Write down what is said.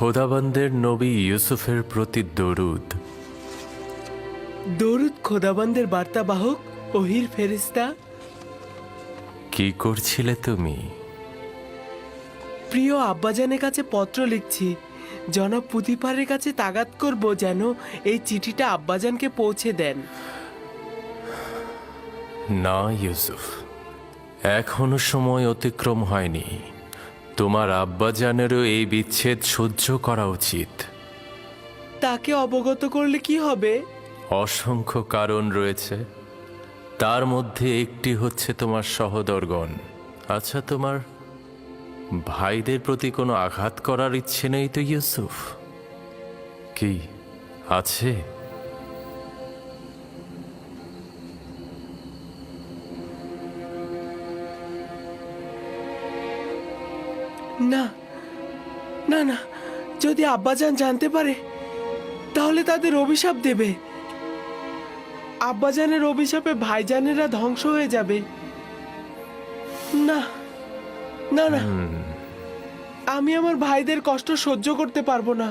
খোদাবন্দের নবী ইউসুফের প্রতি দরুদ। দরুদ খোদাবন্দের বার্তাবাহক ওহির ফেরেশতা। কি করছিলে তুমি? প্রিয় আব্বাজানের কাছে পত্র লিখছি। জনাব পুতিফারের কাছে তাগাদ করব যেন এই চিঠিটা আব্বাজানকে পৌঁছে দেন। না ইউসুফ, এখনো সময় অতিক্রম হয়নি। তোমার আব্বাজানেরও এই বিচ্ছেদ সহ্য করা উচিত। তাকে অবগত করলে কি হবে? অসংখ্য কারণ রয়েছে, তার মধ্যে একটি হচ্ছে তোমার সহোদরগণ। আচ্ছা, তোমার ভাইদের প্রতি কোনো আঘাত করার ইচ্ছে নেই তো ইউসুফ? কি আছে? না না না, যদি আব্বাজান জানতে পারে তাহলে তাদের অভিশাপ দেবে। আব্বাজানের অভিশাপে ভাইজানেরা ধ্বংস হয়ে যাবে। না না না, আমি আমার ভাইদের কষ্ট সহ্য করতে পারবো না।